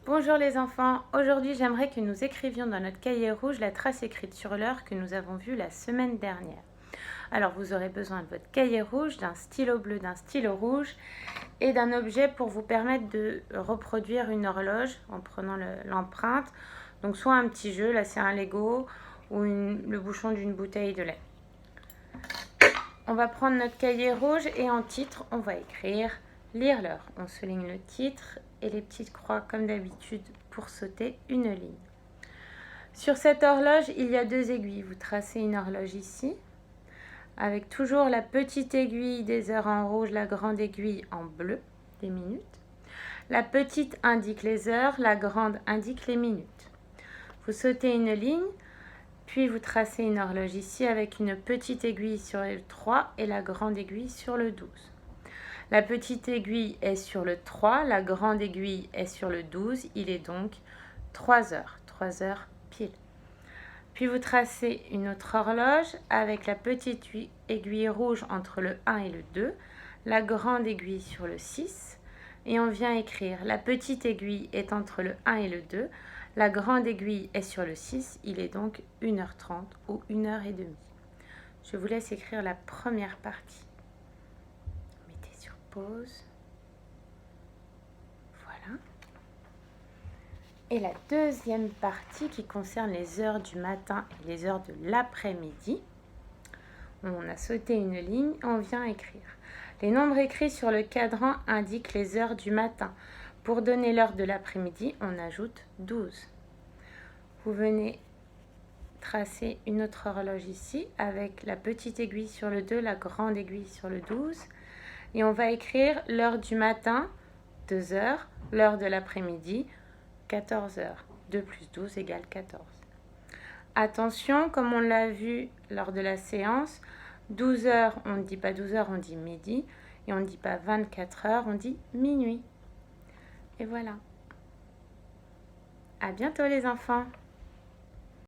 Bonjour les enfants, aujourd'hui j'aimerais que nous écrivions dans notre cahier rouge la trace écrite sur l'heure que nous avons vue la semaine dernière. Alors vous aurez besoin de votre cahier rouge, d'un stylo bleu, d'un stylo rouge et d'un objet pour vous permettre de reproduire une horloge en prenant l'empreinte. Donc soit un petit jeu, là c'est un Lego, ou le bouchon d'une bouteille de lait. On va prendre notre cahier rouge et en titre on va écrire lire l'heure. On souligne le titre et les petites croix comme d'habitude pour sauter une ligne. Sur cette horloge, il y a deux aiguilles. Vous tracez une horloge ici, avec toujours la petite aiguille des heures en rouge, la grande aiguille en bleu, des minutes. La petite indique les heures, la grande indique les minutes. Vous sautez une ligne, puis vous tracez une horloge ici avec une petite aiguille sur le 3 et la grande aiguille sur le 12. La petite aiguille est sur le 3, la grande aiguille est sur le 12, il est donc 3 heures pile. Puis vous tracez une autre horloge avec la petite aiguille rouge entre le 1 et le 2, la grande aiguille sur le 6, et on vient écrire la petite aiguille est entre le 1 et le 2, la grande aiguille est sur le 6, il est donc 1h30 ou 1h30. Je vous laisse écrire la première partie. Pause. Voilà. Et la deuxième partie qui concerne les heures du matin et les heures de l'après-midi. On a sauté une ligne, on vient écrire. Les nombres écrits sur le cadran indiquent les heures du matin. Pour donner l'heure de l'après-midi, on ajoute 12. Vous venez tracer une autre horloge ici avec la petite aiguille sur le 2, la grande aiguille sur le 12. Et on va écrire l'heure du matin, 2 heures, l'heure de l'après-midi, 14 heures. 2 plus 12 égale 14. Attention, comme on l'a vu lors de la séance, 12 heures, on ne dit pas 12 heures, on dit midi. Et on ne dit pas 24 heures, on dit minuit. Et voilà. À bientôt les enfants.